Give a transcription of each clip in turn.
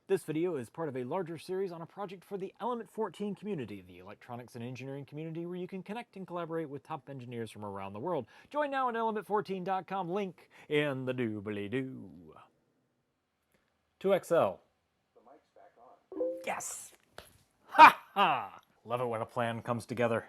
This video is part of a larger series on a project for the Element 14 community, the electronics and engineering community where you can connect and collaborate with top engineers from around the world. Join now at element14.com, link in the doobly-doo. 2XL. The mic's back on. Yes! Ha ha! Love it when a plan comes together.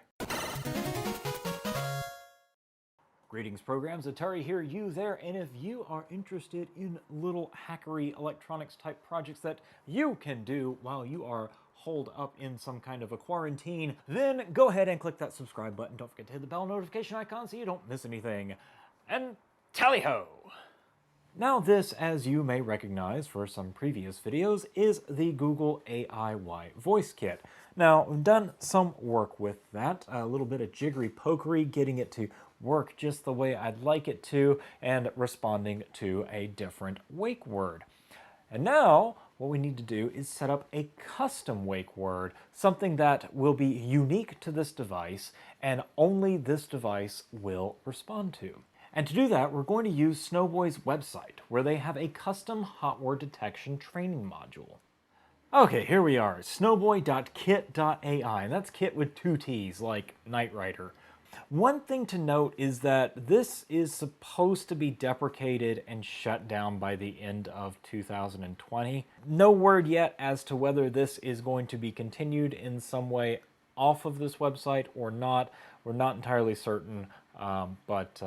Greetings programs, Atari here, you there, and if you are interested in little hackery electronics type projects that you can do while you are holed up in some kind of a quarantine, then go ahead and click that subscribe button. Don't forget to hit the bell notification icon so you don't miss anything. And tally-ho! Now this, as you may recognize for some previous videos, is the Google AIY voice kit. Now, we've done some work with that, a little bit of jiggery pokery, getting it to work just the way I'd like it to, and responding to a different wake word. And now, what we need to do is set up a custom wake word, something that will be unique to this device, and only this device will respond to. And to do that, we're going to use Snowboy's website, where they have a custom hotword detection training module. Okay, here we are, snowboy.kit.ai, and that's kit with 2 T's, like Knight Rider. One thing to note is that this is supposed to be deprecated and shut down by the end of 2020. No word yet as to whether this is going to be continued in some way off of this website or not. We're not entirely certain, but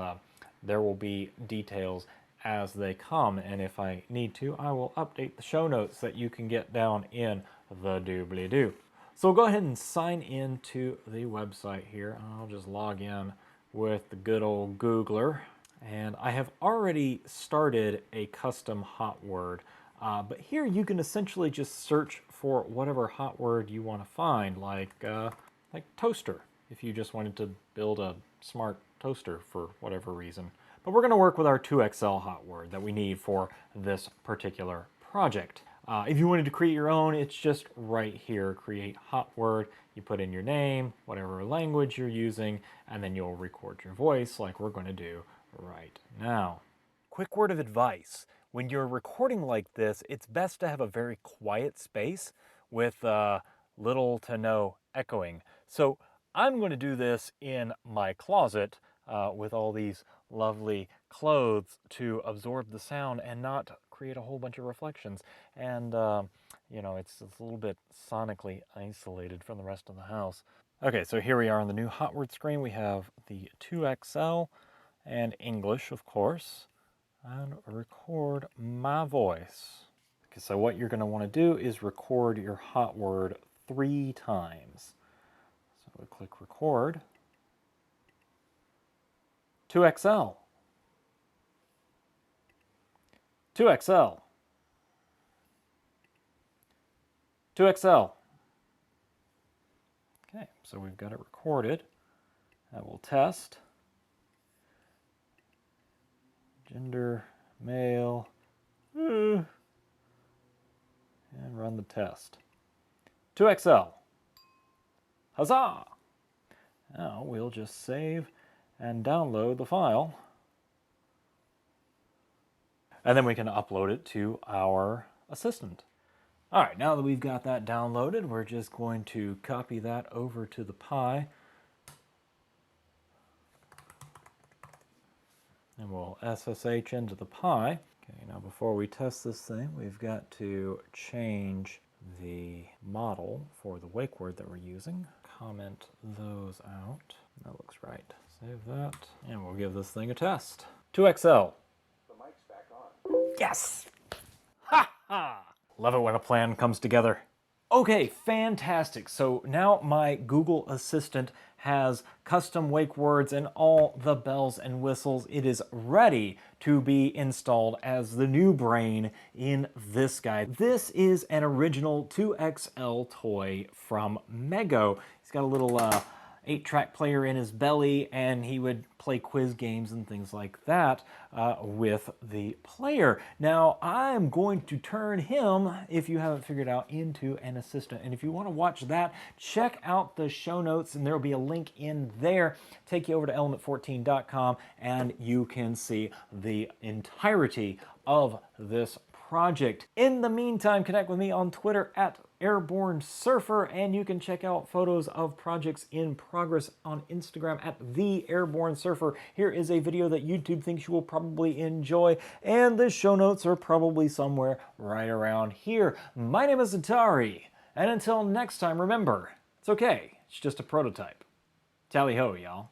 there will be details as they come, and if I need to, I will update the show notes that you can get down in the doobly-doo. So we'll go ahead and sign in to the website here. I'll just log in with the good old Googler. And I have already started a custom hot word, but here you can essentially just search for whatever hot word you want to find, like toaster, if you just wanted to build a smart toaster for whatever reason. But we're going to work with our 2XL hot word that we need for this particular project. If you wanted to create your own, it's just right here, create hot word. You put in your name, whatever language you're using, and then you'll record your voice like we're going to do right now. Quick word of advice. When you're recording like this, it's best to have a very quiet space with little to no echoing. So I'm going to do this in my closet with all these lovely clothes to absorb the sound and not create a whole bunch of reflections. And, you know, it's a little bit sonically isolated from the rest of the house. Okay, so here we are on the new hot word screen. We have the 2XL and English, of course, and record my voice. Okay, so what you're going to want to do is record your hot word 3 times. So we click record. 2XL. 2XL. 2XL. Okay, so we've got it recorded. I will test. Gender, male, and run the test. 2XL. Huzzah! Now we'll just save and download the file. And then we can upload it to our assistant. All right, now that we've got that downloaded, we're just going to copy that over to the Pi. And we'll SSH into the Pi. Okay, now before we test this thing, we've got to change the model for the wake word that we're using. Comment those out. That looks right. Save that, and we'll give this thing a test. 2XL. The mic's back on. Yes! Ha ha! Love it when a plan comes together. Okay, fantastic. So now my Google Assistant has custom wake words and all the bells and whistles. It is ready to be installed as the new brain in this guy. This is an original 2XL toy from MEGO. He's got a little 8-track player in his belly, and he would play quiz games and things like that with the player. Now, I'm going to turn him, if you haven't figured out, into an assistant. And if you want to watch that, check out the show notes, and there will be a link in there. Take you over to element14.com, and you can see the entirety of this project. In the meantime, connect with me on Twitter at AirborneSurfer, and you can check out photos of projects in progress on Instagram at @AirborneSurfer. Here is a video that YouTube thinks you will probably enjoy, and the show notes are probably somewhere right around here. My name is Atari, and until next time, remember, it's okay, it's just a prototype. Tally ho, y'all.